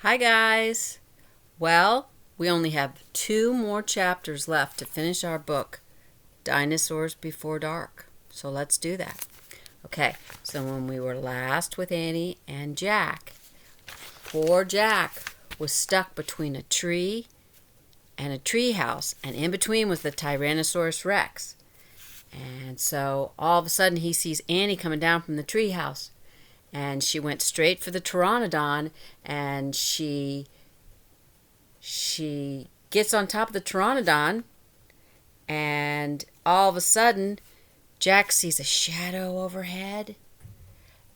Hi, guys. Well, we only have two more chapters left to finish our book, Dinosaurs Before Dark. So let's do that. Okay, so when we were last with Annie and Jack, poor Jack was stuck between a tree and a tree house, and in between was the Tyrannosaurus Rex. And so all of a sudden he sees Annie coming down from the tree house, and she went straight for the pteranodon, and she gets on top of the pteranodon, and all of a sudden Jack sees a shadow overhead,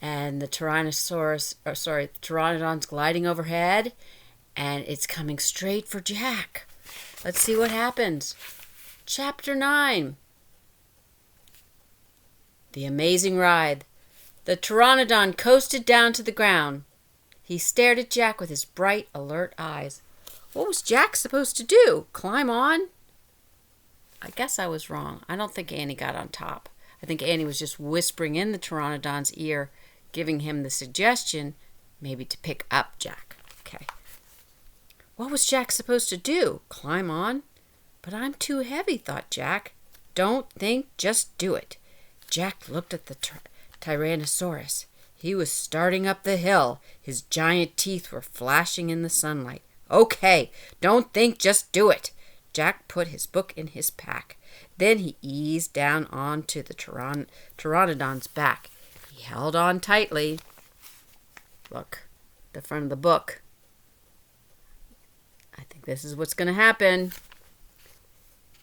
and the pteranodon's gliding overhead, and it's coming straight for Jack. Let's see what happens. Chapter 9. The Amazing Ride. The pteranodon coasted down to the ground. He stared at Jack with his bright, alert eyes. What was Jack supposed to do? Climb on? I guess I was wrong. I don't think Annie got on top. I think Annie was just whispering in the pteranodon's ear, giving him the suggestion maybe to pick up Jack. Okay. What was Jack supposed to do? Climb on? But I'm too heavy, thought Jack. Don't think, just do it. Jack looked at the Tyrannosaurus. He was starting up the hill. His giant teeth were flashing in the sunlight. Okay, don't think, just do it. Jack put his book in his pack. Then he eased down onto the pteranodon's back. He held on tightly. Look, the front of the book. I think this is what's going to happen.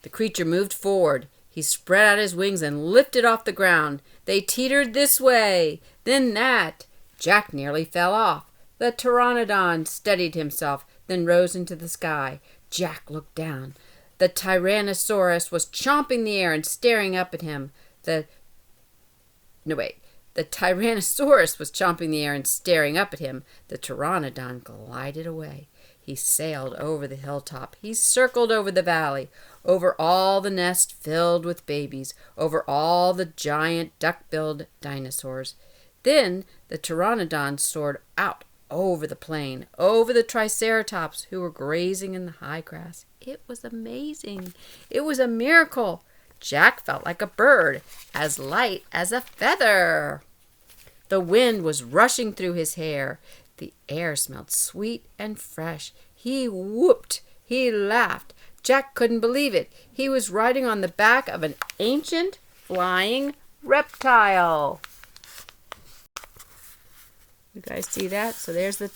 The creature moved forward. He spread out his wings and lifted off the ground. They teetered this way, then that. Jack nearly fell off. The pteranodon steadied himself, then rose into the sky. Jack looked down. The Tyrannosaurus was chomping the air and staring up at him. The Tyrannosaurus was chomping the air and staring up at him. The pteranodon glided away. He sailed over the hilltop. He circled over the valley, over all the nests filled with babies, over all the giant duck-billed dinosaurs. Then the pteranodon soared out over the plain, over the triceratops who were grazing in the high grass. It was amazing. It was a miracle. Jack felt like a bird, as light as a feather. The wind was rushing through his hair. The air smelled sweet and fresh. He whooped. He laughed. Jack couldn't believe it. He was riding on the back of an ancient flying reptile. You guys see that? So there's the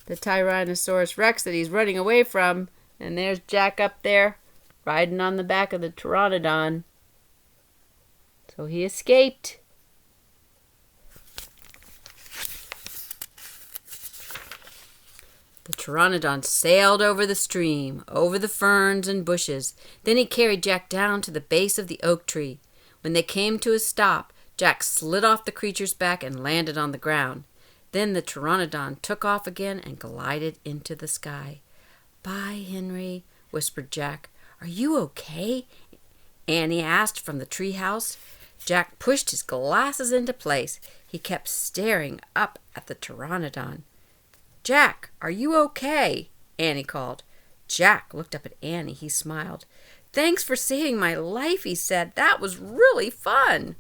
Tyrannosaurus Rex that he's running away from. And there's Jack up there riding on the back of the pteranodon. So he escaped. The pteranodon sailed over the stream, over the ferns and bushes. Then he carried Jack down to the base of the oak tree. When they came to a stop, Jack slid off the creature's back and landed on the ground. Then the pteranodon took off again and glided into the sky. "Bye, Henry," whispered Jack. "Are you okay?" Annie asked from the treehouse. Jack pushed his glasses into place. He kept staring up at the pteranodon. "Jack, are you okay?" Annie called. Jack looked up at Annie. He smiled. "Thanks for saving my life," he said. "That was really fun."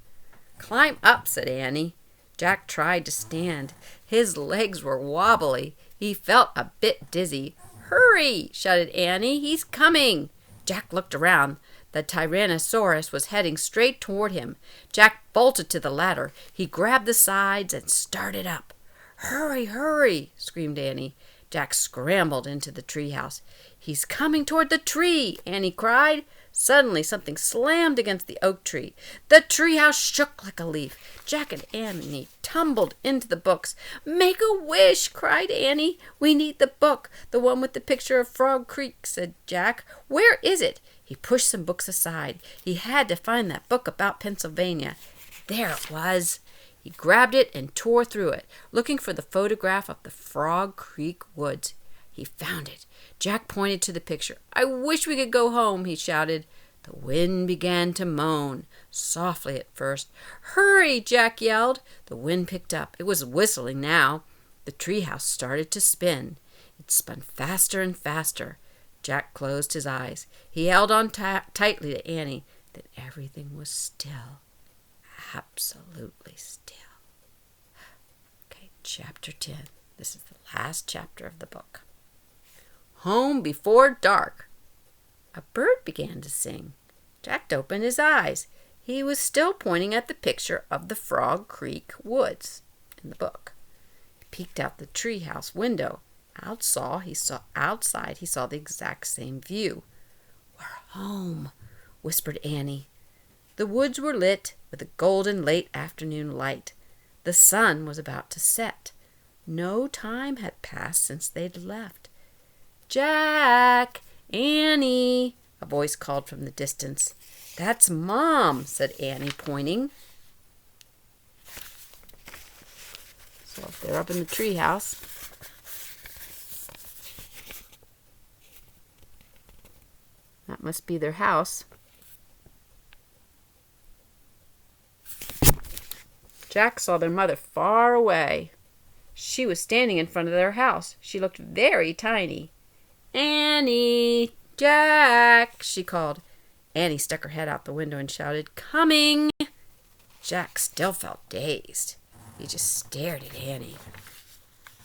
"Climb up," said Annie. Jack tried to stand. His legs were wobbly. He felt a bit dizzy. "Hurry!" shouted Annie. "He's coming!" Jack looked around. The Tyrannosaurus was heading straight toward him. Jack bolted to the ladder. He grabbed the sides and started up. "Hurry, hurry!" screamed Annie. Jack scrambled into the treehouse. "He's coming toward the tree!" Annie cried. Suddenly something slammed against the oak tree. The treehouse shook like a leaf. Jack and Annie tumbled into the books. "Make a wish!" cried Annie. "We need the book, the one with the picture of Frog Creek," said Jack. "Where is it?" He pushed some books aside. He had to find that book about Pennsylvania. There it was. He grabbed it and tore through it, looking for the photograph of the Frog Creek woods. He found it. Jack pointed to the picture. "I wish we could go home," he shouted. The wind began to moan, softly at first. "Hurry!" Jack yelled. The wind picked up. It was whistling now. The treehouse started to spin. It spun faster and faster. Jack closed his eyes. He held on tightly to Annie. Then everything was still. Absolutely still. Okay, chapter 10. This is the last chapter of the book. Home before dark. A bird began to sing. Jack opened his eyes. He was still pointing at the picture of the Frog Creek woods in the book. He peeked out the treehouse window. Outside, he saw the exact same view. "We're home," whispered Annie. The woods were lit with a golden late afternoon light. The sun was about to set. No time had passed since they'd left. "Jack! Annie!" a voice called from the distance. "That's Mom," said Annie, pointing. So if they're up in the treehouse, that must be their house. Jack saw their mother far away. She was standing in front of their house. She looked very tiny. "Annie! Jack!" she called. Annie stuck her head out the window and shouted, "Coming!" Jack still felt dazed. He just stared at Annie.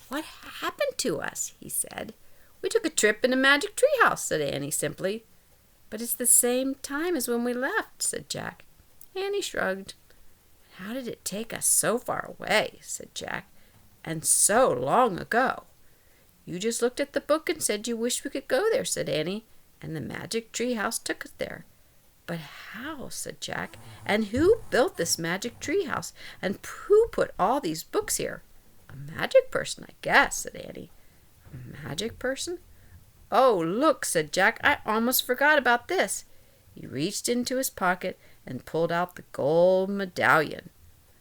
"What happened to us?" he said. "We took a trip in a magic treehouse," said Annie simply. "But it's the same time as when we left," said Jack. Annie shrugged. "How did it take us so far away?" said Jack. "And so long ago." "You just looked at the book and said you wished we could go there," said Annie. "And the magic treehouse took us there." "But how?" said Jack. "And who built this magic treehouse? And who put all these books here?" "A magic person, I guess," said Annie. "A magic person? Oh, look," said Jack. "I almost forgot about this." He reached into his pocket and pulled out the gold medallion.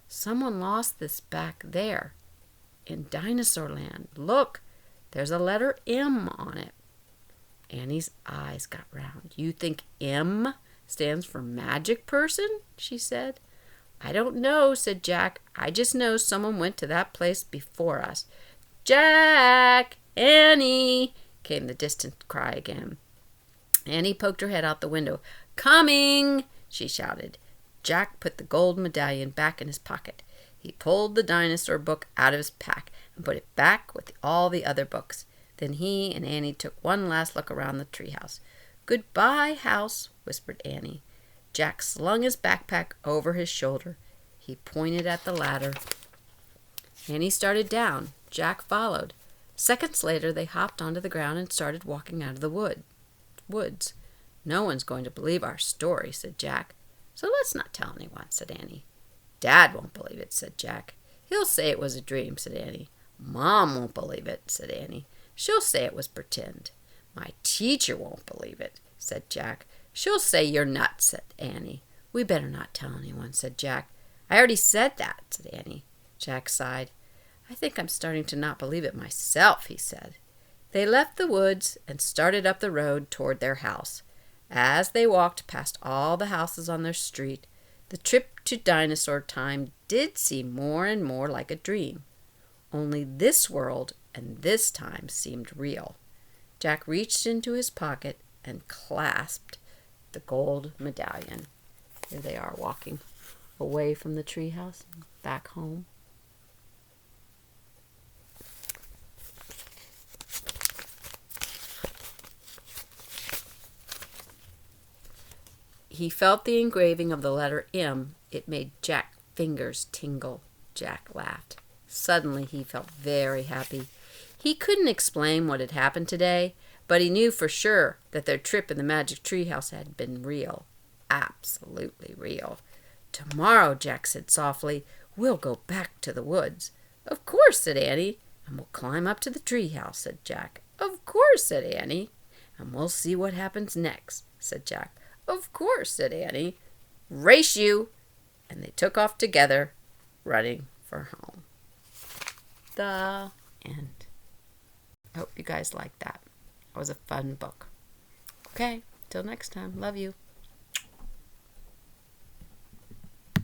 "Someone lost this back there in Dinosaur Land. Look, there's a letter M on it." Annie's eyes got round. "You think M stands for magic person?" she said. "I don't know," said Jack. "I just know someone went to that place before us." "Jack! Annie!" came the distant cry again. Annie poked her head out the window. "Coming!" she shouted. Jack put the gold medallion back in his pocket. He pulled the dinosaur book out of his pack and put it back with all the other books. Then he and Annie took one last look around the treehouse. "Goodbye, house," whispered Annie. Jack slung his backpack over his shoulder. He pointed at the ladder. Annie started down. Jack followed. Seconds later, they hopped onto the ground and started walking out of the woods. "No one's going to believe our story," said Jack. "So let's not tell anyone," said Annie. "Dad won't believe it," said Jack. "He'll say it was a dream," said Annie. "Mom won't believe it," said Annie. "She'll say it was pretend." "My teacher won't believe it," said Jack. "She'll say you're nuts," said Annie. "We better not tell anyone," said Jack. "I already said that," said Annie. Jack sighed. "I think I'm starting to not believe it myself," he said. They left the woods and started up the road toward their house. As they walked past all the houses on their street, the trip to Dinosaur Time did seem more and more like a dream. Only this world and this time seemed real. Jack reached into his pocket and clasped the gold medallion. Here they are walking away from the treehouse, back home. He felt the engraving of the letter M. It made Jack's fingers tingle. Jack laughed. Suddenly he felt very happy. He couldn't explain what had happened today, but he knew for sure that their trip in the magic treehouse had been real. Absolutely real. "Tomorrow," Jack said softly, "we'll go back to the woods." "Of course," said Annie. "And we'll climb up to the treehouse," said Jack. "Of course," said Annie. "And we'll see what happens next," said Jack. "Of course," said Annie. "Race you!" And they took off together, running for home. The end. I hope you guys liked that. It was a fun book. Okay, till next time. Love you.